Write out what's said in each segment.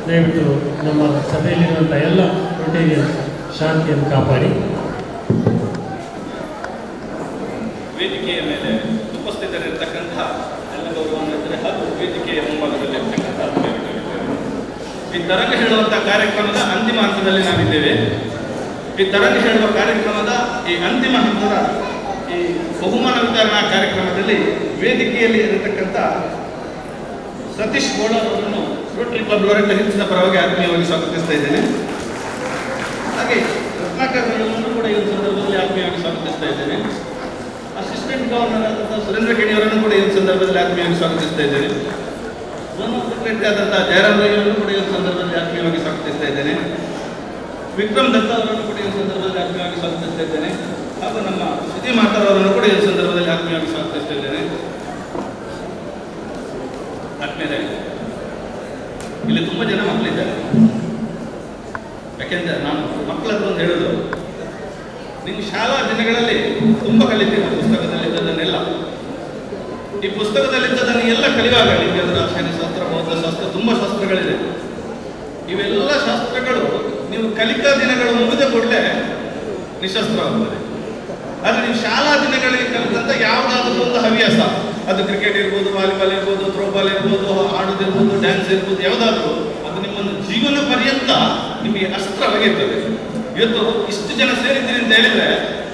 ದಯವಿಟ್ಟು ನಮ್ಮ ಸಭೆಯಲ್ಲಿರುವಂಥ ಎಲ್ಲ ರೋಟೇರಿಯನ್ ಶಾಂತಿಯನ್ನು ಕಾಪಾಡಿ. ವೇದಿಕೆಯ ಮೇಲೆ ಉಪಸ್ಥಿತರಿರ್ತಕ್ಕಂಥ ಎಲ್ಲ ಗೌರವಾನ್ವಿತರೆ ಹಾಗೂ ವೇದಿಕೆಯ ಮುಂಭಾಗದಲ್ಲಿರ್ತಕ್ಕಂಥ ಈ ತರಂಗ ಹೇಳುವಂಥ ಕಾರ್ಯಕ್ರಮದ ಅಂತಿಮ ಹಂತದಲ್ಲಿ ನಾವಿದ್ದೇವೆ. ಈ ತರಂಗ ಹೇಳುವ ಕಾರ್ಯಕ್ರಮದ ಈ ಅಂತಿಮ ಹಂತದ ಈ ಬಹುಮಾನ ವಿತರಣಾ ಕಾರ್ಯಕ್ರಮದಲ್ಲಿ ವೇದಿಕೆಯಲ್ಲಿ ಇರತಕ್ಕಂಥ ಸತೀಶ್ ಗೋಳರ್ ಅವರನ್ನು ರೋಟರಿ ಕ್ಲಬ್ ಲೋರೆಟ್ ಹಿಲ್ಸ್ನ ಪರವಾಗಿ ಆತ್ಮೀಯವಾಗಿ ಸ್ವಾಗತಿಸ್ತಾ ಇದ್ದೇನೆ. ಹಾಗೆ ರತ್ನಾಕರ್ ಅವರನ್ನು ಕೂಡ ಈ ಸಂದರ್ಭದಲ್ಲಿ ಆತ್ಮೀಯವಾಗಿ ಸ್ವಾಗತಿಸ್ತಾ ಇದ್ದೇನೆ. ಅಸಿಸ್ಟೆಂಟ್ ಗವರ್ನರ್ ಆದಂಥ ಸುರೇಂದ್ರ ಕೆಣಿಯವರನ್ನು ಕೂಡ ಈ ಸಂದರ್ಭದಲ್ಲಿ ಆತ್ಮೀಯವಾಗಿ ಸ್ವಾಗತಿಸ್ತಾ ಇದ್ದೇನೆ. ಝೋನಲ್ ಸೆಕ್ರೆಟರಿ ಆದಂಥ ಜಯರಾಮ್ ರೈಯವರನ್ನು ಕೂಡ ಈ ಸಂದರ್ಭದಲ್ಲಿ ಆತ್ಮೀಯವಾಗಿ ಸ್ವಾಗತಿಸ್ತಾ ಇದ್ದೇನೆ. ವಿಕ್ರಮ್ ದತ್ತ ಅವರನ್ನು ಕೂಡ ಈ ಸಂದರ್ಭದಲ್ಲಿ ಆತ್ಮೀಯವಾಗಿ ಸ್ವಾಗತಿಸ್ತಾ ಇದ್ದೇನೆ. ಹಾಗೂ ನಮ್ಮ ಸುದ್ದಿ ಮಾತಾಡೋರನ್ನು ಕೂಡ ಈ ಸಂದರ್ಭದಲ್ಲಿ ಆತ್ಮೀಯವಾಗಿ ಸ್ವಾಗತಿಸ್ತಾ ಇದ್ದೇನೆ. ಆತ್ಮೀಯರೇ, ಇಲ್ಲಿ ತುಂಬ ಜನ ಮಕ್ಕಳಿದ್ದಾರೆ. ಯಾಕೆಂದರೆ ನಾನು ಮಕ್ಕಳ ಹತ್ರ ಒಂದು ಹೇಳೋದು, ನೀವು ಶಾಲಾ ದಿನಗಳಲ್ಲಿ ತುಂಬ ಕಲಿತೀರ ಪುಸ್ತಕದಲ್ಲಿದ್ದದನ್ನೆಲ್ಲ. ಈ ಪುಸ್ತಕದಲ್ಲಿದ್ದದನ್ನು ಎಲ್ಲ ಕಲಿಯುವಾಗ ನಿಮಗೆ ಅದರ ಶಾಸ್ತ್ರ, ಭೌತಶಾಸ್ತ್ರ, ತುಂಬ ಶಾಸ್ತ್ರಗಳಿದೆ. ಇವೆಲ್ಲ ಶಾಸ್ತ್ರಗಳು ನೀವು ಕಲಿಕಾ ದಿನಗಳು ಮುಗಿದ ಕೂಡಲೇ ನಿಶಸ್ತ್ರವಾಗುತ್ತದೆ. ಆದರೆ ನೀವು ಶಾಲಾ ದಿನಗಳಿಗೆ ಕಲಿತಂಥ ಯಾವುದಾದ್ರೂ ಒಂದು ಹವ್ಯಾಸ, ಅದು ಕ್ರಿಕೆಟ್ ಇರ್ಬೋದು, ವಾಲಿಬಾಲ್ ಇರ್ಬೋದು, ಥ್ರೋಬಾಲ್ ಇರ್ಬೋದು, ಆಡೋದಿರ್ಬೋದು, ಡ್ಯಾನ್ಸ್ ಇರ್ಬೋದು, ಯಾವುದಾದ್ರೂ ಅದು ನಿಮ್ಮನ್ನು ಜೀವನ ಪರ್ಯಂತ ನಿಮಗೆ ಅಸ್ತ್ರವಾಗಿರ್ತದೆ. ಇವತ್ತು ಇಷ್ಟು ಜನ ಸೇರಿದ್ದೀರಿ ಅಂತ ಹೇಳಿದರೆ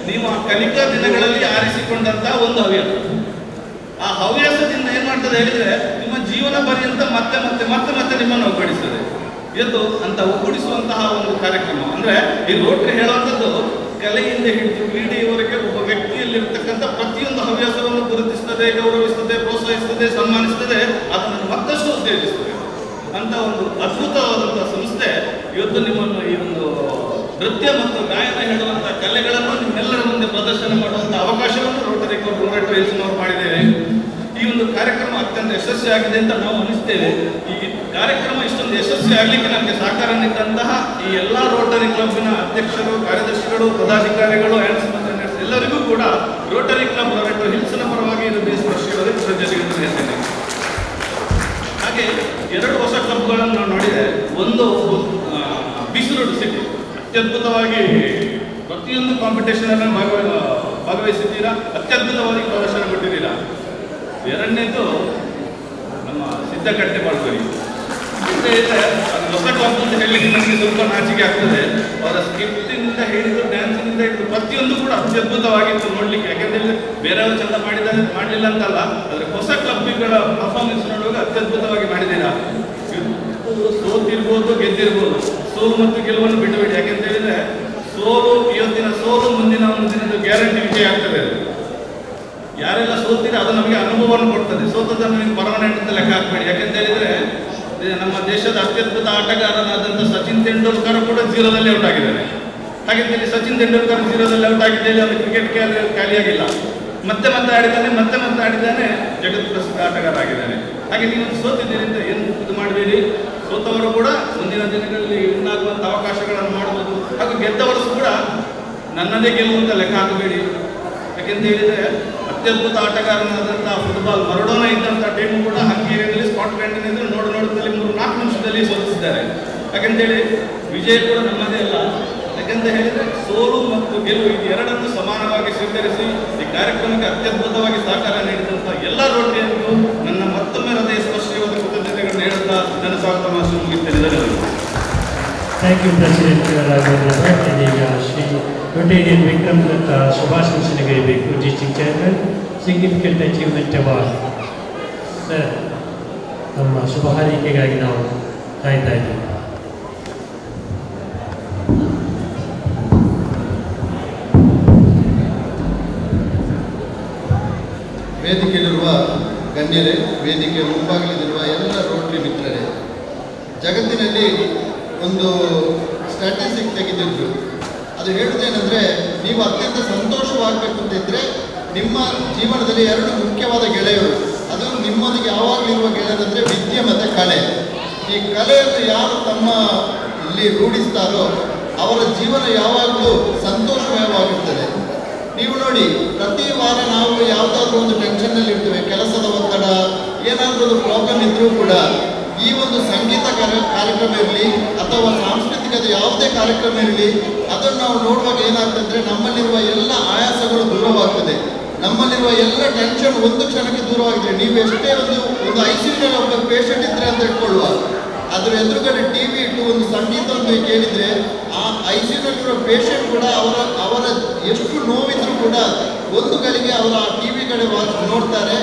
ನೀವು ಆ ಕಲಿಕಾ ದಿನಗಳಲ್ಲಿ ಆರಿಸಿಕೊಂಡಂಥ ಒಂದು ಹವ್ಯಾಸ. ಆ ಹವ್ಯಾಸದಿಂದ ಏನು ಮಾಡ್ತದೆ ಹೇಳಿದರೆ ನಿಮ್ಮ ಜೀವನ ಪರ್ಯಂತ ಮತ್ತೆ ಮತ್ತೆ ಮತ್ತೆ ಮತ್ತೆ ನಿಮ್ಮನ್ನು ಒಗ್ಗೂಡಿಸ್ತದೆ. ಇವತ್ತು ಅಂತ ಒಗ್ಗೂಡಿಸುವಂತಹ ಒಂದು ಕಾರ್ಯಕ್ರಮ ಅಂದರೆ ಈ ರೋಟರಿ ಹೇಳುವಂಥದ್ದು ಕಲೆಯಿಂದ ಹಿಡಿದು ಕ್ರೀಡೆಯವರೆಗೆ ಒಬ್ಬ ವ್ಯಕ್ತಿಯಲ್ಲಿರ್ತಕ್ಕಂಥ ಪ್ರತಿಯೊಂದು ಹವ್ಯಾಸವನ್ನು ಗುರುತಿಸ್ತದೆ, ಗೌರವಿಸ್ತದೆ, ಪ್ರೋತ್ಸಾಹಿಸ್ತದೆ, ಸನ್ಮಾನಿಸ್ತದೆ, ಅದನ್ನು ಮತ್ತಷ್ಟು ಉತ್ತೇಜಿಸ್ತದೆ ಅಂತ ಒಂದು ಅದ್ಭುತವಾದಂಥ ಸಂಸ್ಥೆ. ಇವತ್ತು ನಿಮ್ಮನ್ನು ಈ ಒಂದು ನೃತ್ಯ ಮತ್ತು ಗಾಯನ ಹೇಳುವಂಥ ಕಲೆಗಳನ್ನು ನಿಮ್ಮೆಲ್ಲರ ಮುಂದೆ ಪ್ರದರ್ಶನ ಮಾಡುವಂಥ ಅವಕಾಶವನ್ನು ರೋಟರಿ ಕ್ಲಬ್ ಲೋರೆಟ್ ಹಿಲ್ಸ್ನವರು ಮಾಡಿದ್ದೇವೆ. ಈ ಒಂದು ಕಾರ್ಯಕ್ರಮ ಅತ್ಯಂತ ಯಶಸ್ವಿಯಾಗಿದೆ ಅಂತ ನಾವು ಅನಿಸ್ತೇವೆ. ಈ ಕಾರ್ಯಕ್ರಮ ಇಷ್ಟೊಂದು ಯಶಸ್ವಿ ಆಗಲಿಕ್ಕೆ ನನಗೆ ಸಹಕಾರ ನೀಡಿದಂತಹ ಈ ಎಲ್ಲ ರೋಟರಿ ಕ್ಲಬ್ನ ಅಧ್ಯಕ್ಷರು, ಕಾರ್ಯದರ್ಶಿಗಳು, ಪದಾಧಿಕಾರಿಗಳು, ಎಲ್ಲರಿಗೂ ಕೂಡ ರೋಟರಿ ಕ್ಲಬ್ ಲೋರೆಟ್ ಹಿಲ್ಸ್ನ ಪರವಾಗಿ ಹೃದಯಸ್ಪರ್ಶಿಯಾದ ಕೃತಜ್ಞತೆಗಳನ್ನು ಹೇಳ್ತೇನೆ. ಹಾಗೆ 2 ಹೊಸ ಕ್ಲಬ್ಗಳನ್ನು ನಾವು ನೋಡಿದೆ. ಒಂದು ಬೀಚ್ ರೋಡ್ ಸಿಟಿ, ಅತ್ಯದ್ಭುತವಾಗಿ ಪ್ರತಿಯೊಂದು ಕಾಂಪಿಟೇಷನ್ ಭಾಗವಹಿಸಿದ್ದೀರಾ, ಅತ್ಯದ್ಭುತವಾಗಿ ಪ್ರದರ್ಶನ ಕೊಟ್ಟಿದ್ದೀರಾ. ಎರಡನೇದು ನಮ್ಮ ಸಿದ್ದಕಟ್ಟೆ ಬಾಳ್ಕೋರಿ. ಅದು ಹೊಸ ಕ್ಲಬ್ ಅಂತ ಹೇಳಲಿಕ್ಕೆ ನನಗೆ ಸ್ವಲ್ಪ ನಾಚಿಕೆ ಆಗ್ತದೆ. ಅವರ ಸ್ಕಿಪ್ಟಿಂದ ಹಿಡಿದು ಡ್ಯಾನ್ಸಿನಿಂದ ಹಿಡಿದು ಪ್ರತಿಯೊಂದು ಕೂಡ ಅತ್ಯದ್ಭುತವಾಗಿತ್ತು ನೋಡಲಿಕ್ಕೆ. ಯಾಕೆಂದರೆ ಬೇರೆಯವರು ಚಂದ ಮಾಡಲಿಲ್ಲ ಅಂತಲ್ಲ, ಆದರೆ ಹೊಸ ಕ್ಲಬ್ಗಳ ಪರ್ಫಾರ್ಮೆನ್ಸ್ ನೋಡುವಾಗ ಅತ್ಯದ್ಭುತವಾಗಿ ಮಾಡಿದ್ದೀರಾ. ಸೋತಿರ್ಬೋದು, ಗೆದ್ದಿರ್ಬೋದು, ಸೋಲು ಮತ್ತು ಗೆಲುವನ್ನು ಬಿಟ್ಟುಬಿಡಿ. ಯಾಕೆಂತ ಹೇಳಿದ್ರೆ ಸೋಲು, ಇವತ್ತಿನ ಸೋಲು ಮುಂದಿನ ಒಂದು ದಿನದ ಗ್ಯಾರಂಟಿ ವಿಜಯ ಆಗ್ತದೆ. ಯಾರೆಲ್ಲ ಸೋಲ್ತೀರ ಅದು ನಮಗೆ ಅನುಭವವನ್ನು ಕೊಡ್ತದೆ. ಸೋತದನ್ನು ನೀವು ಪರ್ಮನೆಂಟ್ ಅಂತ ಲೆಕ್ಕ ಹಾಕಬೇಡಿ. ಯಾಕೆಂತ ಹೇಳಿದ್ರೆ ನಮ್ಮ ದೇಶದ ಅತ್ಯದ್ಭುತ ಆಟಗಾರನಾದಂಥ ಸಚಿನ್ ತೆಂಡೂಲ್ಕರ್ ಕೂಡ 0ದಲ್ಲಿ ಔಟ್ ಆಗಿದ್ದಾನೆ. ಹಾಗಿದ್ದಲ್ಲಿ ಸಚಿನ್ ತೆಂಡೂಲ್ಕರ್ 0ದಲ್ಲಿ ಔಟ್ ಆಗಿದ್ದಲ್ಲಿ ಅವನು ಕ್ರಿಕೆಟ್ ಖಾಲಿಯಾಗಿಲ್ಲ, ಮತ್ತೆ ಮತ್ತೆ ಆಡಿದ್ದಾನೆ, ಜಗತ್ ಪ್ರಸಿದ್ಧ ಆಟಗಾರ ಆಗಿದ್ದಾನೆ. ಹಾಗೆ ನೀವು ಸೋತಿದ್ದೀರಿ ಅಂತ ಏನು ಇದು ಮಾಡಬೇಡಿ. ಸೋತವರು ಕೂಡ ಮುಂದಿನ ದಿನಗಳಲ್ಲಿ ಇನ್ನಾಗುವಂಥ ಅವಕಾಶಗಳನ್ನು ಮಾಡಬಹುದು. ಹಾಗೂ ಗೆದ್ದವರು ಕೂಡ ನನ್ನದೇ ಗೆಲ್ಲುವಂಥ ಲೆಕ್ಕ ಹಾಕಬೇಡಿ. ಯಾಕೆಂತ ಹೇಳಿದರೆ ಅತ್ಯದ್ಭುತ ಆಟಗಾರನಾದಂಥ ಫುಟ್ಬಾಲ್ ಮರಡೋನಾ ಇದ್ದಂಥ ಟೀಮು ಕೂಡ ಹಂಗೇರಿಯಲ್ಲಿ ಸ್ಕಾಟ್ಲೆಂಡ್ನಿಂದ ನೋಡೋಣದಲ್ಲಿ 3-4 ನಿಮಿಷದಲ್ಲಿ ಸೋಲಿಸಿದ್ದಾರೆ. ಯಾಕೆಂತೇಳಿ ವಿಜಯ ಕೂಡ ನಮ್ಮದೇ ಅಲ್ಲ. ಯಾಕೆಂತ ಹೇಳಿದರೆ ಸೋಲು ಮತ್ತು ಗೆಲುವು ಇದು ಎರಡನ್ನು ಸಮಾನವಾಗಿ ಸ್ವೀಕರಿಸಿ ಈ ಕಾರ್ಯಕ್ರಮಕ್ಕೆ ಅತ್ಯದ್ಭುತವಾಗಿ ಸಹಕಾರ ನೀಡಿದಂಥ ಎಲ್ಲ ರೋಟರಿಯರಿಗೂ ನನ್ನ ಮತ್ತೊಮ್ಮೆ ಹೃದಯ ಸ್ಪರ್ಶಿಯಾದ ಕೃತಜ್ಞತೆಗಳನ್ನು ಹೇಳುತ್ತಾ ನನ್ನ ಸ್ವಾಗತ ಮಾತು ಮುಗಿಸಿದ್ದಾರೆ. Thank you president Raghavendra Bhat. ಇದೀಗ ಶ್ರೀ ರೋಟೇರಿಯನ್ ವಿಕ್ರಮ್ ದತ್ತ ಶುಭಾಶಂಸನೆಗೈಬೇಕು. District chairman significant achievement award. Sir, ನಮ್ಮ ಶುಭ ಹಾರೈಕೆಗಾಗಿ ನಾವು ಕಾಯ್ತಾ ಇದ್ದೀವಿ. ವೇದಿಕೆಯಲ್ಲಿರುವ ಗಣ್ಯರೇ, ವೇದಿಕೆ ಮುಂಭಾಗಲಿರುವ ಎಲ್ಲ ರೋಟರಿ ಮಿತ್ರರೇ, ಜಗತ್ತಿನಲ್ಲಿ ಒಂದು ಸ್ಟ್ಯಾಟಿಸ್ಟಿಕ್ ತೆಗೆದಿದ್ರು. ಅದು ಹೇಳುವುದೇನೆಂದರೆ, ನೀವು ಅತ್ಯಂತ ಸಂತೋಷವಾಗಬೇಕು ಅಂತಿದ್ದರೆ ನಿಮ್ಮ ಜೀವನದಲ್ಲಿ 2 ಮುಖ್ಯವಾದ ಗೆಳೆಯರು, ಅದು ನಿಮ್ಮೊಂದಿಗೆ ಯಾವಾಗಲಿರುವ ಗೆಳೆಯರಂದರೆ ವಿದ್ಯೆ ಮತ್ತು ಕಲೆ. ಈ ಕಲೆಯನ್ನು ಯಾರು ತಮ್ಮ ಇಲ್ಲಿ ರೂಢಿಸ್ತಾರೋ ಅವರ ಜೀವನ ಯಾವಾಗಲೂ ಸಂತೋಷಮಯವಾಗಿರ್ತದೆ. ನೀವು ನೋಡಿ, ಪ್ರತಿ ವಾರ ನಾವು ಯಾವುದಾದ್ರೂ ಒಂದು ಟೆನ್ಷನ್ನಲ್ಲಿ ಇರ್ತೇವೆ, ಕೆಲಸದ ಒತ್ತಡ, ಏನಾದರೂ ಒಂದು ಪ್ರಾಬ್ಲಮ್ ಇದ್ದರೂ ಕೂಡ ಈ ಒಂದು ಸಂಗೀತ ಕಾರ್ಯಕ್ರಮ ಇರಲಿ ಅಥವಾ ಸಾಂಸ್ಕೃತಿಕದ ಯಾವುದೇ ಕಾರ್ಯಕ್ರಮ ಇರಲಿ, ಅದನ್ನು ನಾವು ನೋಡುವಾಗ ಏನಾಗ್ತದೆ, ನಮ್ಮಲ್ಲಿರುವ ಎಲ್ಲ ಆಯಾಸಗಳು ದೂರವಾಗ್ತದೆ, ನಮ್ಮಲ್ಲಿರುವ ಎಲ್ಲ ಟೆನ್ಷನ್ ಒಂದು ಕ್ಷಣಕ್ಕೆ ದೂರವಾಗಿದೆ. ನೀವು ಎಷ್ಟೇ ಒಂದು ಐಸಿಯುನಲ್ಲಿ ಒಬ್ಬ ಪೇಷಂಟ್ ಇದ್ರೆ ಅಂತ ಇಟ್ಕೊಳ್ಳುವ, ಅದ್ರ ಎದುರುಗಡೆ ಟಿವಿ ಇಟ್ಟು ಒಂದು ಸಂಗೀತವನ್ನು ಕೇಳಿದ್ರೆ ಆ ಐಸಿಯುನಲ್ಲಿರೋ ಪೇಷಂಟ್ ಕೂಡ ಅವರ ಎಷ್ಟು ನೋವಿದ್ರು ಕೂಡ ಒಂದು ಗಳಿಗೆ ಅವರ ಆ ಟಿವಿ ಕಡೆ ನೋಡ್ತಾರೆ,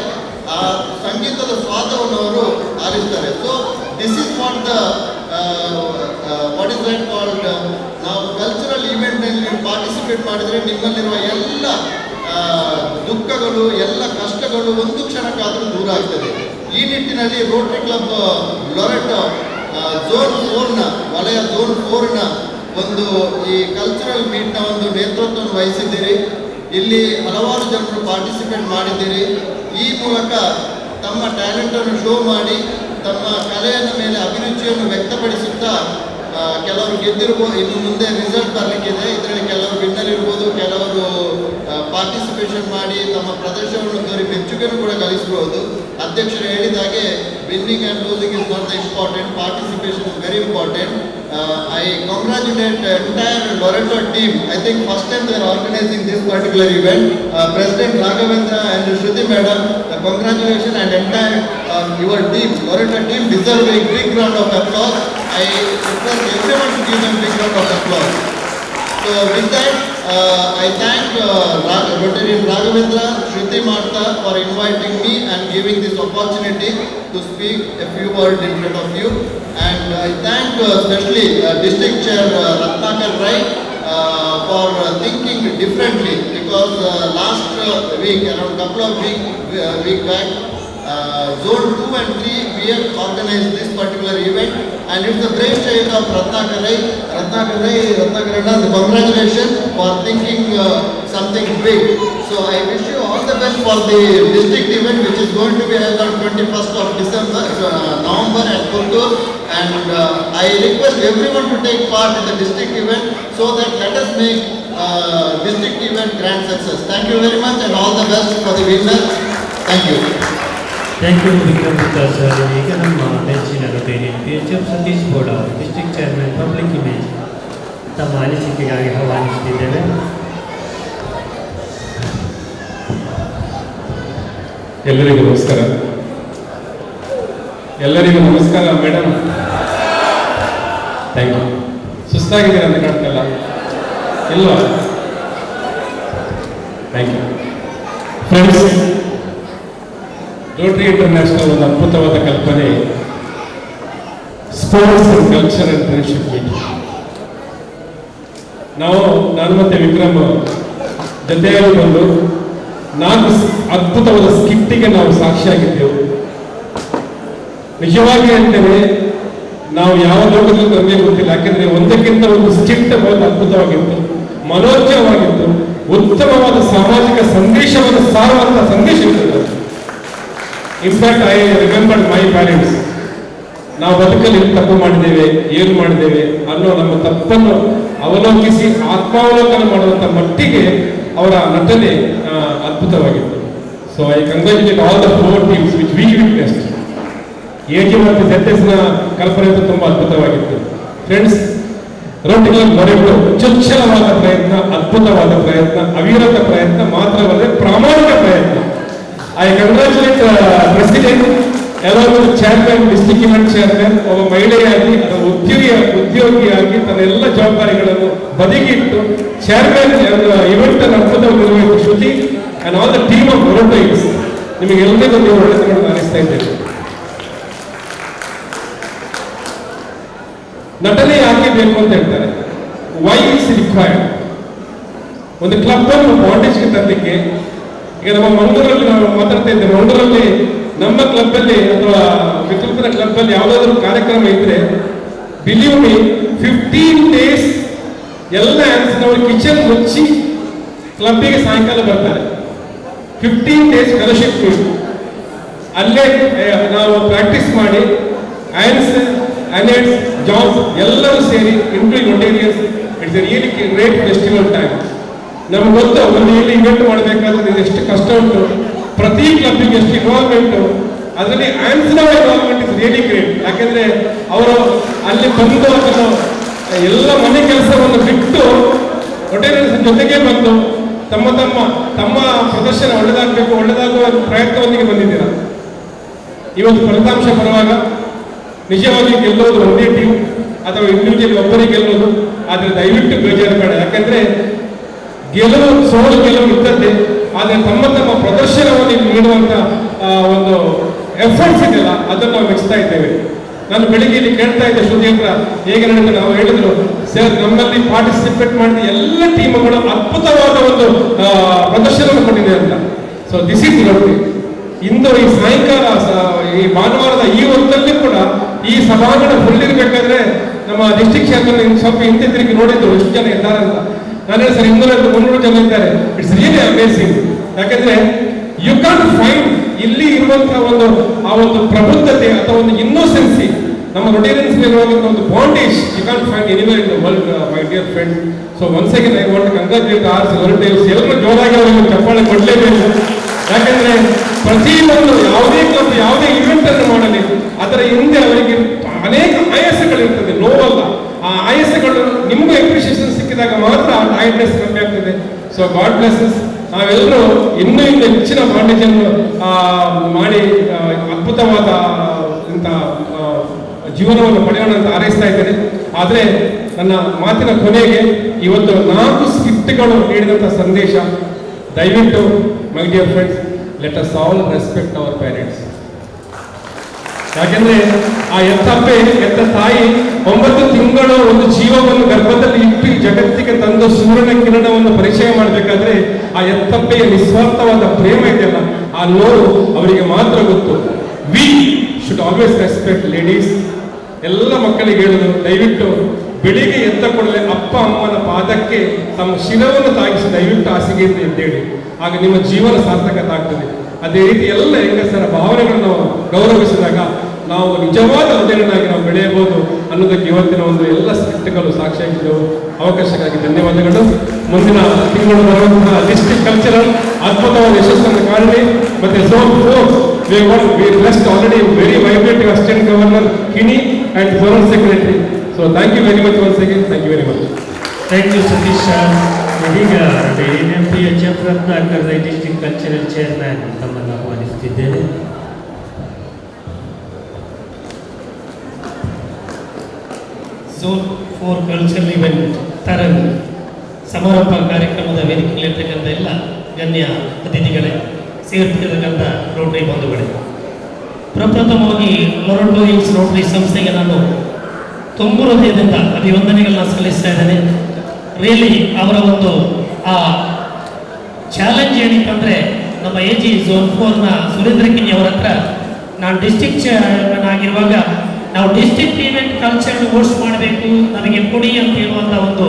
ಆ ಸಂಗೀತದ ಸ್ವಾದವನ್ನು ಅವರು ಆಲಿಸ್ತಾರೆ. So this is what the what is that called, ನಾವು ಕಲ್ಚರಲ್ ಈವೆಂಟ್ನಲ್ಲಿ ಪಾರ್ಟಿಸಿಪೇಟ್ ಮಾಡಿದರೆ ನಿಮ್ಮಲ್ಲಿರುವ ಎಲ್ಲ ದುಃಖಗಳು, ಎಲ್ಲ ಕಷ್ಟಗಳು ಒಂದು ಕ್ಷಣಕ್ಕಾದರೂ ದೂರ ಆಗ್ತದೆ. ಈ ನಿಟ್ಟಿನಲ್ಲಿ ರೋಟರಿ ಕ್ಲಬ್ ಲೊರೆಟೊ ಝೋನ್ 4ನ ವಲಯ ಝೋನ್ 4ನ ಒಂದು ಈ ಕಲ್ಚರಲ್ ಮೀಟ್ನ ಒಂದು ನೇತೃತ್ವವನ್ನು ವಹಿಸಿದ್ದೀರಿ. ಇಲ್ಲಿ ಹಲವಾರು ಜನರು ಪಾರ್ಟಿಸಿಪೇಟ್ ಮಾಡಿದ್ದೀರಿ. ಈ ಮೂಲಕ ತಮ್ಮ ಟ್ಯಾಲೆಂಟನ್ನು ಶೋ ಮಾಡಿ ತಮ್ಮ ಕಲೆಯ ಮೇಲೆ ಅಭಿರುಚಿಯನ್ನು ವ್ಯಕ್ತಪಡಿಸುತ್ತಾ ಕೆಲವರು ಗೆದ್ದಿರ್ಬೋದು, ಇನ್ನು ಮುಂದೆ ರಿಸಲ್ಟ್ ಬರಲಿಕ್ಕಿದೆ, ಇದರಲ್ಲಿ ಕೆಲವರು ವಿನ್ನರ್ ಇರ್ಬೋದು, ಕೆಲವರು ಪಾರ್ಟಿಸಿಪೇಷನ್ ಮಾಡಿ ತಮ್ಮ ಪ್ರದರ್ಶನವನ್ನು ತೋರಿ ಮೆಚ್ಚುಗೆಯನ್ನು ಕೂಡ ಗಳಿಸಬಹುದು. ಅಧ್ಯಕ್ಷರು ಹೇಳಿದ ಹಾಗೆ winning and losing is not the important, participation is very important. I congratulate entire Loreto team. I think first time they are organizing this particular event. President Raghavendra and Shruti madam, congratulations, and entire your team, Loreto team deserve a big round of applause. I request everyone to give them a big round of applause. So with that, I thank Rotarian Raghavendra, Shruti Martha for inviting me and giving this opportunity to speak a few words in front of you. And I thank especially District Chair Ratnakar Rai for thinking differently, because last week, around couple of week back, Zone 2 and 3 we have organized this particular event, and it's the brainchild of Ratnakar Rai. Ratnakar Rai, congratulations for thinking something big. So I wish you all the best for the district event, which is going to be held on 21st of November at Puttur. And I request everyone to take part in the district event, so that let us make district event grand success. Thank you very much, and all the best for the winner. Thank you. Thank you Vikram Vikas sir. ಈಗ ನಮ್ಮ ನೆಚ್ಚಿನ Rotarian PHF Satish Gowda, district chairman public image, ತಮ್ಮ ಅನಿಸಿಕೆಗಾಗಿ ಆಹ್ವಾನಿಸುತ್ತಿದ್ದೇವೆ. ಎಲ್ಲರಿಗೂ ನಮಸ್ಕಾರ. ಎಲ್ಲರಿಗೂ ನಮಸ್ಕಾರ madam. Thank you. ಸುಸ್ತಾಗಿದ್ದೀರ ಅಂತ ಕಾಣ್ತಲ್ಲ, ಇಲ್ವಾ? Thank you friends. Rotary International ಒಂದು ಅದ್ಭುತವಾದ ಕಲ್ಪನೆ, sports and culture and friendship meet. ನಾನು ಮತ್ತೆ ವಿಕ್ರಮ್ ಜೊತೆಯಲ್ಲಿ ಬಂದು 4 ಅದ್ಭುತವಾದ ಸ್ಕಿಟ್ಟಿಗೆ ನಾವು ಸಾಕ್ಷಿಯಾಗಿದ್ದೆವು. ನಿಜವಾಗಿ ಅಂತೇನೆ ನಾವು ಯಾವ ಲೋಕದಲ್ಲಿ ನಮಗೆ ಗೊತ್ತಿಲ್ಲ, ಯಾಕೆಂದ್ರೆ ಒಂದಕ್ಕಿಂತ ಒಂದು ಸ್ಕಿಟ್ ಒಂದು ಅದ್ಭುತವಾಗಿತ್ತು, ಮನೋಜ್ಞವಾಗಿತ್ತು, ಉತ್ತಮವಾದ ಸಾಮಾಜಿಕ ಸಂದೇಶವನ್ನು ಸಾರುವಂತಹ ಸಂದೇಶ ಇರ್ತದೆ. In fact I remembered my parents. ನಾವು ಬದುಕಲ್ಲಿ ತಪ್ಪು ಮಾಡಿದ್ದೇವೆ, ಏನು ಮಾಡಿದ್ದೇವೆ ಅನ್ನೋ ನಮ್ಮ ತಪ್ಪನ್ನು ಅವಲೋಕಿಸಿ ಆತ್ಮಾವಲೋಕನ ಮಾಡುವಂಥ ಮಟ್ಟಿಗೆ ಅವರ ನಟನೆ ಅದ್ಭುತವಾಗಿತ್ತು. So I congratulate all the 4 teams which we witnessed. AG ಮತ್ತು ZS ಕಲ್ಪನೆ ತುಂಬ ಅದ್ಭುತವಾಗಿತ್ತು. ಫ್ರೆಂಡ್ಸ್, ರೋಟರಿ ಕ್ಲಬ್ ಲೊರೆಟೊ ಚೊಚ್ಚಲವಾದ ಪ್ರಯತ್ನ, ಅದ್ಭುತವಾದ ಪ್ರಯತ್ನ, ಅವಿರತ ಪ್ರಯತ್ನ ಮಾತ್ರವಲ್ಲದೆ ಪ್ರಾಮಾಣಿಕ ಪ್ರಯತ್ನ. I congratulate President, along with Chairman, District Event Chairman, ಒಬ್ಬ ಮಹಿಳೆಯಾಗಿ ಉದ್ಯೋಗಿಯಾಗಿ ತನ್ನ ಎಲ್ಲ ಜವಾಬ್ದಾರಿಗಳನ್ನು ಬದಿಗಿಟ್ಟು ಚೇರ್ಮನ್ ಇವೆಂಟ್ ಅನ್ನು ಅದ್ಭುತವಾಗಿ ನಿರ್ವಹಿಸಿದ Shruti and all the team of Loreto. ನಿಮಗೆ ಎಲ್ಲರಿಗೂ ನೀವು ಒಳ್ಳೆತನವನ್ನು ಅನಿಸ್ತಾ ಇದ್ದೇನೆ. ನಟನೆ ಯಾಕೆ ಬೇಕು ಅಂತ ಹೇಳ್ತಾರೆ, ವೈ ಇಸ್ ರಿಕ್ವೈರ್ಡ್. ಒಂದು ಕ್ಲಬ್ ಅನ್ನು ಬಾಂಡೇಜ್ಗೆ ತರಲಿಕ್ಕೆ, ಈಗ ನಮ್ಮ ಮಂಗಳೂರಲ್ಲಿ ನಾವು ಮಾತಾಡ್ತಾ ಇದ್ದೇವೆ, ಮಂಗಳೂರಲ್ಲಿ ನಮ್ಮ ಕ್ಲಬ್ ಅಲ್ಲಿ ಅಥವಾ ವಿಕಲ್ಪನ ಕ್ಲಬ್ ಅಲ್ಲಿ ಯಾವುದಾದ್ರೂ ಕಾರ್ಯಕ್ರಮ ಇದ್ರೆ, ಬಿಲೀವ್ ಮೀ, 15 days ಎಲ್ಲ ಆನ್ಸ್ನವರು ಕಿಚನ್ ಮುಚ್ಚಿ ಕ್ಲಬ್ಬಿಗೆ ಸಾಯಂಕಾಲ ಬರ್ತಾರೆ. 15 days ಫೆಲೋಶಿಪ್ ಮೀಟ್, ಅಲ್ಲೇ ನಾವು ಪ್ರಾಕ್ಟೀಸ್ ಮಾಡಿ ಆನ್ಸ್, ಅನೆಟ್ಸ್, ಜಾಬ್ಸ್ ಎಲ್ಲರೂ ಸೇರಿ including Rotarians. It's A really great festival time. ನಮ್ಗೆ ಗೊತ್ತು ಒಂದು ಇಲ್ಲಿ ಇವೆಂಟ್ ಮಾಡಬೇಕಾದ್ರೆ ಎಷ್ಟು ಕಷ್ಟ ಉಂಟು, ಪ್ರತಿ ಕ್ಲಬ್ಬಿಗೆ ಎಷ್ಟು ಇನ್ವಾಲ್ವ್ಮೆಂಟು, ಅದರಲ್ಲಿ answer involvement is really great. ಯಾಕೆಂದ್ರೆ ಅವರು ಅಲ್ಲಿ ಬಂದು ಅದನ್ನು ಎಲ್ಲ ಮನೆ ಕೆಲಸವನ್ನು ಬಿಟ್ಟು ರೊಟೇರಿಯನ್ಸ್ ಜೊತೆಗೆ ಬಂದು ತಮ್ಮ ಪ್ರದರ್ಶನ ಒಳ್ಳೆದಾಗುವ ಪ್ರಯತ್ನದೊಂದಿಗೆ ಬಂದಿದ್ದೀರಾ. ಇವತ್ತು ಫಲಿತಾಂಶ ಬರುವಾಗ ನಿಜವಾಗಿ ಗೆಲ್ಲೋದು ಒಂದೇ ಟೀಮ್ ಅಥವಾ ಇಂಡಿವಿಜುವಲ್ ಒಬ್ಬರಿಗೆ ಗೆಲ್ಲೋದು, ಆದರೆ ದಯವಿಟ್ಟು ಬೇಜಾರು ಬೇಡ. ಯಾಕಂದ್ರೆ ಗೆಲುವು ಇದ್ದದ್ದೇ, ಆದರೆ ತಮ್ಮ ಪ್ರದರ್ಶನವನ್ನು ನೀಡುವಂತ ಒಂದು ಎಫರ್ಟ್ಸ್ ಇದೆಯಲ್ಲ ಅದನ್ನು ನಾವು ಮೆಚ್ಚುತ್ತಾ ಇದ್ದೇವೆ. ನಾನು ಬೆಳಿಗ್ಗೆ ಇಲ್ಲಿ ಕೇಳ್ತಾ ಇದ್ದೆ ಶ್ರುತಿ ಹತ್ರ ಹೇಗೆ ನಡೆದ, ನಾವು ಹೇಳಿದ್ರು ಸರ್ ನಮ್ಮಲ್ಲಿ ಪಾರ್ಟಿಸಿಪೇಟ್ ಮಾಡಿದ ಎಲ್ಲ ಟೀಮ್ಗಳು ಅದ್ಭುತವಾದ ಒಂದು ಪ್ರದರ್ಶನವನ್ನು ಕೊಟ್ಟಿದೆ ಅಂತ. So this is rotary. ಇಂದು ಈ ಸಾಯಂಕಾಲ ಈ ಭಾನುವಾರದ ಈ ಹೊತ್ತಲ್ಲಿ ಕೂಡ ಈ ಸಭಾಂಗಣ ಫುಲ್ಲಿರ್ಬೇಕಾದ್ರೆ ನಮ್ಮ ಡಿಸ್ಟ್ರಿಕ್ಟ್ ಚೇರ್ಮನ್ ಸ್ವಲ್ಪ ಹಿಂದೆ ತಿರುಗಿ ನೋಡಿದ್ರು ಎಷ್ಟು ಜನ ಇದ್ದಾರೆ ಅಂತ. ನಾನು ಹೇಳಿ ಸರ್ 200-300 ಜನ ಇದ್ದಾರೆ. It's really amazing. ಯಾಕಂದ್ರೆ ಯು ಕಾಂಟ್ ಫೈಂಡ್ ಇಲ್ಲಿ ಇರುವಂತಹ ಒಂದು ಪ್ರಬುದ್ಧತೆ ಅಥವಾ ಒಂದು ಇನ್ನೋಸೆನ್ಸಿ, ನಮ್ಮ ರೊಟೇರಿಯನ್ಸ್ ಇರುವಂತಹ ಒಂದು bondage you can't find anywhere in the world my dear friends. So once again I want to congratulate our Rotarians. ಎಲ್ಲರೂ ಜೋರಾಗಿ ಅವರಿಗೆ ಚಪ್ಪಾಳೆ ಕೊಡಲೇಬೇಕು. ಯಾಕಂದ್ರೆ ಪ್ರತಿಯೊಂದು ಯಾವುದೇ ಕ್ಲಬ್ ಯಾವುದೇ ಇವೆಂಟ್ ಅನ್ನು ಮಾಡಲಿ ಅದರ ಹಿಂದೆ ಅವರಿಗೆ ಅನೇಕ ಆಯಾಸಗಳಿರ್ತದೆ, ನೋವಲ್ಲ. ಆ ಆಯಾಸಗಳು ನಿಮಗೂ ಅಪ್ರಿಷಿಯೇಷನ್ ಸಿಕ್ಕಿದಾಗ ಮಾತ್ರ ಆ ಟೈರ್ಡ್ನೆಸ್ ಕಮ್ಮಿ ಆಗ್ತದೆ. So god blesses. ನಾವೆಲ್ಲರೂ ಇನ್ನೂ ಹೆಚ್ಚಿನ ಬಾಂಡೇಜ್ ಅನ್ನು ಮಾಡಿ ಅದ್ಭುತವಾದ ಇಂಥ ಜೀವನವನ್ನು ಪಡೆಯೋಣ ಅಂತ ಹಾರೈಸ್ತಾ ಇದ್ದೇನೆ. ಆದರೆ ನನ್ನ ಮಾತಿನ ಕೊನೆಗೆ ಇವತ್ತು 4 ಸ್ಕಿಟ್ಗಳು ನೀಡಿದಂಥ ಸಂದೇಶ, ದಯವಿಟ್ಟು ಮೈ dear friends, let us all respect our parents. ಯಾಕೆಂದ್ರೆ ಆ ಎತ್ತ ತಾಯಿ 9 ತಿಂಗಳು ಒಂದು ಜೀವವನ್ನು ಗರ್ಭದಲ್ಲಿ ಇಟ್ಟು ಜಗತ್ತಿಗೆ ತಂದು ಸೂರ್ಯನ ಕಿರಣವನ್ನು ಪರಿಚಯ ಮಾಡಬೇಕಾದ್ರೆ ಆ ಎತ್ತಪ್ಪೆಯ ನಿಸ್ವಾರ್ಥವಾದ ಪ್ರೇಮ ಇದೆಯಲ್ಲ, ಆ ನೋವು ಅವರಿಗೆ ಮಾತ್ರ ಗೊತ್ತು. We should always respect ladies. ಎಲ್ಲ ಮಕ್ಕಳಿಗೆ ಹೇಳಿದ್ರು, ದಯವಿಟ್ಟು ಬೆಳಿಗ್ಗೆ ಎದ್ದ ಕೂಡಲೇ ಅಪ್ಪ ಅಮ್ಮನ ಪಾದಕ್ಕೆ ತಮ್ಮ ಶಿರವನ್ನು ತಾಗಿಸಿ ದಯವಿಟ್ಟು ಹಾಸಿಗೆಯಿಂದ ಎದ್ದೇಳಿ, ಆಗ ನಿಮ್ಮ ಜೀವನ ಸಾರ್ಥಕತೆ ಆಗ್ತದೆ. ಅದೇ ರೀತಿ ಎಲ್ಲ ಹೆಂಗಸರ ಭಾವನೆಗಳನ್ನು ಗೌರವಿಸಿದಾಗ ನಾವು ನಿಜವಾದ ಹೃದಯನಾಗಿ ನಾವು ಬೆಳೆಯಬಹುದು ಅನ್ನೋದಕ್ಕೆ ಇವತ್ತಿನ ಒಂದು ಎಲ್ಲ ಸ್ಕಿಟ್ಗಳು ಸಾಕ್ಷಿಯಾಗಿದ್ದವು. ಅವಕಾಶಕ್ಕಾಗಿ ಧನ್ಯವಾದಗಳು. ಮುಂದಿನ ತಿಂಗಳು ಬರುವಂತಹ ಡಿಸ್ಟ್ರಿಕ್ಟ್ ಕಲ್ಚರಲ್ ಅದ್ಭುತವಾದ ಯಶಸ್ಸನ್ನು ಕಾಣಲಿ. ಮತ್ತೆ zone 4 we blessed already very vibrating assistant governor Kini and foreign secretary. So thank you very much once again. Thank you very much. Thank you Satish sir. ಇದೀಗ NMPH Ratnakar district cultural chairman ತಮ್ಮನ್ನು ಆಹ್ವಾನಿಸುತ್ತಿದ್ದೇನೆ. Zone 4 cultural event Tarang ಸಮಾರಂಭ ಕಾರ್ಯಕ್ರಮದ ವೇದಿಕೆಯಲ್ಲಿರ್ತಕ್ಕಂಥ ಎಲ್ಲ ಗಣ್ಯ ಅತಿಥಿಗಳೇ, ಸೇರ್ತಿರ್ತಕ್ಕಂಥ Rotary ಬಂಧುಗಳೇ, ಪ್ರಪ್ರಥಮವಾಗಿ ಲೊರಟೋ hills Rotary ಸಂಸ್ಥೆಗೆ ನಾನು ತುಂಬ ಹೃದಯದಿಂದ ಅಭಿವಂದನೆಗಳನ್ನ ಸಲ್ಲಿಸ್ತಾ ಇದ್ದೇನೆ. ರಿಯಲಿ ಅವರ ಒಂದು ಆ ಚಾಲೆಂಜ್ ಏನಕ್ಕೆ ಅಂದರೆ, ನಮ್ಮ AG ಝೋನ್ 4ನ ಸುರೇಂದ್ರ ಕಿನಿ ಅವರ ಹತ್ರ ನಾನು ಡಿಸ್ಟ್ರಿಕ್ಟ್ ಚೇರ್ಮನ್ ಆಗಿರುವಾಗ ನಾವು ಡಿಸ್ಟ್ರಿಕ್ಟ್ ಈವೆಂಟ್ ಕಲ್ಚರ್ ಹೋಸ್ಟ್ ಮಾಡಬೇಕು, ನಮಗೆ ಕೊಡಿ ಅಂತ ಹೇಳುವಂಥ ಒಂದು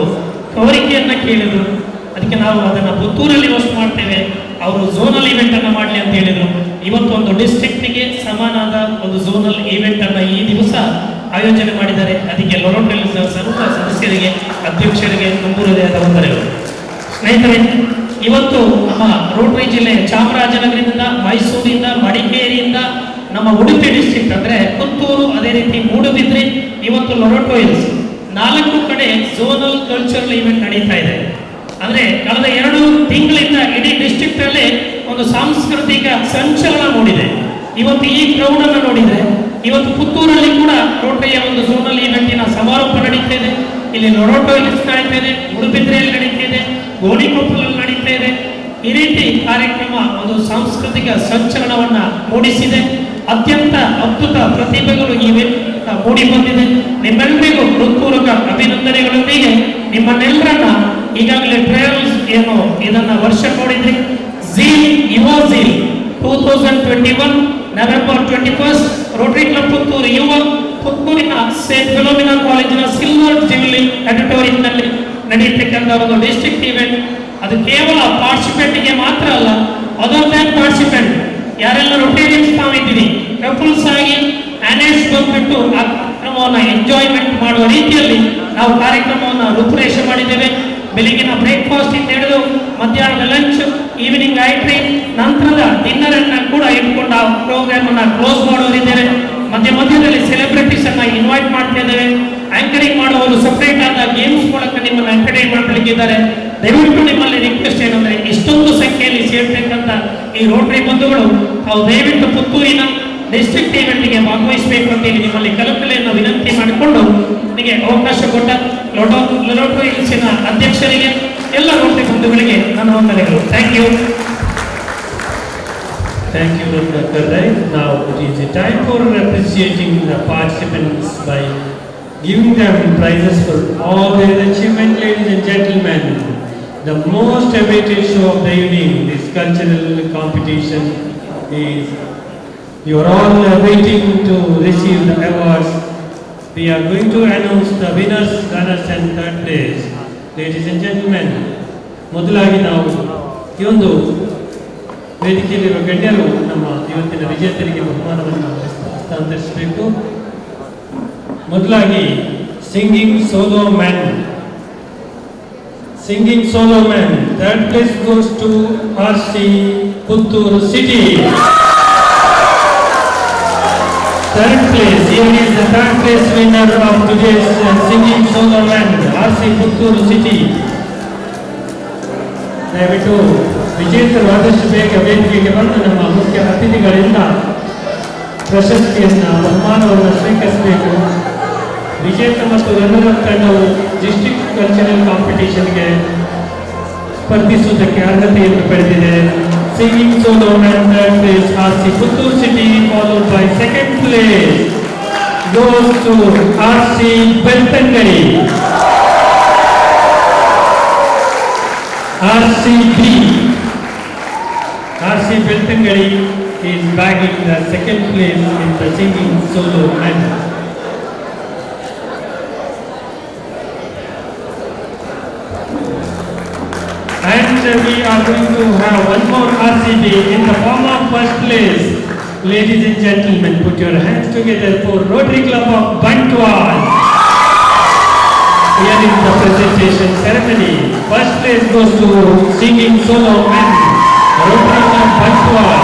ಕೋರಿಕೆಯನ್ನು ಕೇಳಿದರು. ಅದಕ್ಕೆ ನಾವು ಅದನ್ನು ಪುತ್ತೂರಲ್ಲಿ ಹೋಸ್ಟ್ ಮಾಡ್ತೇವೆ, ಅವರು ಝೋನಲ್ ಈವೆಂಟನ್ನು ಮಾಡಲಿ ಅಂತ ಹೇಳಿದರು. ಇವತ್ತು ಒಂದು ಡಿಸ್ಟ್ರಿಕ್ಟಿಗೆ ಸಮಾನಾದ ಒಂದು ಝೋನಲ್ ಈವೆಂಟನ್ನು ಈ ದಿವಸ ಆಯೋಜನೆ ಮಾಡಿದ್ದಾರೆ. ಅದಕ್ಕೆ ಲೊರಟರಿ ಸರ್ವ ಸದಸ್ಯರಿಗೆ, ಅಧ್ಯಕ್ಷರಿಗೆ ತುಂಬ ಹೃದಯದ ವಂದನೆಗಳು. ಸ್ನೇಹಿತರೆ, ಇವತ್ತು ನಮ್ಮ ರೋಟರಿ ಜಿಲ್ಲೆ ಚಾಮರಾಜನಗರದಿಂದ, ಮೈಸೂರಿಂದ, ಮಡಿಕೇರಿಯಿಂದ, ನಮ್ಮ ಉಡುಪಿ ಡಿಸ್ಟ್ರಿಕ್ಟ್ ಅಂದರೆ ಪುತ್ತೂರು, ಅದೇ ರೀತಿ ಮೂಡುಬಿದ್ರೆ, ಇವತ್ತು ಲೊರಟೋ ಹಿಲ್ಸ್ 4 ಕಡೆ ಝೋನಲ್ ಕಲ್ಚರಲ್ ಈವೆಂಟ್ ನಡೀತಾ ಇದೆ. ಅಂದರೆ ಕಳೆದ 2 ತಿಂಗಳಿಂದ ಇಡೀ ಡಿಸ್ಟ್ರಿಕ್ಟ್ ಅಲ್ಲಿ ಒಂದು ಸಾಂಸ್ಕೃತಿಕ ಸಂಚಲನ ಮೂಡಿದೆ. ಇವತ್ತು ಈ ಕ್ರೌಡ್ ಅನ್ನು ನೋಡಿದ್ರೆ, ಇವತ್ತು ಪುತ್ತೂರಲ್ಲಿ ಕೂಡ ರೋಟರಿಯ ಒಂದು ಝೋನಲ್ ಈವೆಂಟಿನ ಸಮಾರೋಪ ನಡೀತಾ ಇದೆ. ಇಲ್ಲಿ ಲೊರಟೋ ಹಿಲ್ಸ್ ನಡೀತಾ ಇದೆ, ಉಡುಬಿದ್ರೆಯಲ್ಲಿ ನಡೀತಾ ಇದೆ, ಗೋಣಿಕೊಪ್ಪಲಲ್ಲಿ ನಡೀತಾ ಇದೆ. ಈ ರೀತಿ ಕಾರ್ಯಕ್ರಮ ಒಂದು ಸಾಂಸ್ಕೃತಿಕ ಸಂಚಲನವನ್ನ ಮೂಡಿಸಿದೆ. ಅತ್ಯಂತ ಅದ್ಭುತ ಪ್ರತಿಭೆಗಳು ಮೂಡಿ ಬಂದಿದೆ. ನಿಮ್ಮೆಲ್ಲರಿಗೂ ಹೃತ್ಪೂರ್ವಕ ಅಭಿನಂದನೆಗಳೊಂದಿಗೆ ನಿಮ್ಮನ್ನೆಲ್ಲರನ್ನ ಈಗಾಗಲೇ ಟ್ರಯಲ್ಸ್ ಏನು ಇದನ್ನ ವರ್ಷ ನೋಡಿದ್ರಿ. ಝೀಲ್ ಯುವ zeal 2021 November 21 Rotary club Puttur ಯುವ ಪುತ್ತೂರಿನ ಸೇಂಟ್ ಫಿಲೋಮಿನಾ ಕಾಲೇಜಿನ ಸಿಲ್ವರ್ ಜುಬಿಲಿ ಆಡಿಟೋರಿಯಂನಲ್ಲಿ ನಡೆಯತಕ್ಕಂಥ ಒಂದು ಡಿಸ್ಟ್ರಿಕ್ಟ್ ಈವೆಂಟ್. ಅದು ಕೇವಲ ಪಾರ್ಟಿಸಿಪೆಂಟ್ಗೆ ಮಾತ್ರ ಅಲ್ಲ, ಅದರ್ ದ್ಯಾನ್ ಪಾರ್ಟಿಸಿಪೆಂಟ್ ಯಾರೆಲ್ಲ ರೊಟೇರಿಯನ್ಸ್ ತಾವಿದ್ದೀವಿ, ಕಪಲ್ಸ್ ಆಗಿ ಆನೇಸ್ ಬಂದ್ಬಿಟ್ಟು ಆ ಕಾರ್ಯಕ್ರಮವನ್ನು ಎಂಜಾಯ್ಮೆಂಟ್ ಮಾಡುವ ರೀತಿಯಲ್ಲಿ ನಾವು ಕಾರ್ಯಕ್ರಮವನ್ನು ರೂಪುರೇಷೆ ಮಾಡಿದ್ದೇವೆ. ಬೆಳಿಗ್ಗಿನ ಬ್ರೇಕ್ಫಾಸ್ಟ್ ಇಂದ ಹಿಡಿದು ಮಧ್ಯಾಹ್ನದ ಲಂಚ್ ಈವ್ನಿಂಗ್ ಐಟ್ರಿ ನಂತರದ ಡಿನ್ನರ್ ಅನ್ನ ಕೂಡ ಇಟ್ಕೊಂಡು ಆ ಪ್ರೋಗ್ರಾಮ್ ಅನ್ನ ಕ್ಲೋಸ್ ಮಾಡೋರಿದ್ದೇವೆ. ಮಧ್ಯದಲ್ಲಿ ಸೆಲೆಬ್ರಿಟೀಸ್ ಅನ್ನ ಇನ್ವೈಟ್ ಮಾಡ್ತಾ ಇದ್ದೇವೆ. ಆಂಕರಿಂಗ್ ಮಾಡುವವರು ಸಪರೇಟ್ ಆದ ಗೇಮ್ಸ್ ಮೂಲಕ ನಿಮ್ಮನ್ನು ಎಂಟರ್ಟೈನ್ ಮಾಡಲಿಕ್ಕಿದ್ದಾರೆ. ದಯವಿಟ್ಟು ನಿಮ್ಮಲ್ಲಿ ರಿಕ್ವೆಸ್ಟ್ ಏನಂದ್ರೆ ಇಷ್ಟೊಂದು ಸಂಖ್ಯೆಯಲ್ಲಿ ಸೇರ್ತಕ್ಕಂಥ ಈ ರೋಟರಿ ಬಂಧುಗಳು ತಾವು ದಯವಿಟ್ಟು ಪುತ್ತೂರಿನ ಡಿಸ್ಟ್ರಿಕ್ಟ್ ಈವೆಂಟ್ಗೆ ಭಾಗವಹಿಸಬೇಕು ಅಂತ ಹೇಳಿ ನಿಮ್ಮಲ್ಲಿ ಕಲಕಲೆಯನ್ನು ವಿನಂತಿ ಮಾಡಿಕೊಂಡು ನಿಮಗೆ ಅವಕಾಶ ಕೊಟ್ಟ ರೋಟರಿ ಹಿಲ್ಸಿನ ಅಧ್ಯಕ್ಷರಿಗೆ ಎಲ್ಲ ರೋಟರಿ ಬಂಧುಗಳಿಗೆ ನನ್ನ ವಂದನೆಗಳು. Thank you. Thank you, Dr. Rai. Now it is the time for appreciating the participants by giving them prizes for all their achievement. Ladies and gentlemen, the most awaited show of the evening, this cultural competition, is you are all waiting to receive the awards. We are going to announce the winners, runners and third place. Ladies and gentlemen, ಮೊದಲಾಗಿ ನಾವು ಈ ಒಂದು ವೇದಿಕೆಯಲ್ಲಿರುವ ಗಣ್ಯರು ನಮ್ಮ ಇವತ್ತಿನ ವಿಜೇತರಿಗೆ ಬಹುಮಾನವನ್ನು ಹಸ್ತಾಂತರಿಸಬೇಕು. ಮೊದಲಾಗಿ singing solo man third place goes to RC Puttur city. Third place, here is the third place winner of today's singing solo man, RC Puttur city. ದಯವಿಟ್ಟು ವಿಜೇತರು ಆದಷ್ಟು ಬೇಗ ವೇದಿಕೆಗೆ ಬಂದು ನಮ್ಮ ಮುಖ್ಯ ಅತಿಥಿಗಳಿಂದ ಪ್ರಶಸ್ತಿಯನ್ನು ಬಹುಮಾನವನ್ನು ಸ್ವೀಕರಿಸಬೇಕು. ವಿಜೇತ ಮತ್ತು ರನ್ನರ್ ತಂಡವು ಡಿಸ್ಟ್ರಿಕ್ಟ್ ಕಲ್ಚರಲ್ ಕಾಂಪಿಟೇಷನ್ಗೆ ಸ್ಪರ್ಧಿಸುವುದಕ್ಕೆ ಅರ್ಹತೆಯನ್ನು ಪಡೆದಿದೆ. Singing solo man third place RC Puttur city, followed by second place goes to RC Belthangady. RC Belthangady is bagging the second place in the singing solo man. And we are going to have one more RCB in the form of first place. Ladies and gentlemen, put your hands together for Rotary Club of Bantwal. Here is the presentation ceremony. First place goes to singing solo man, Rotary Club Bantwal.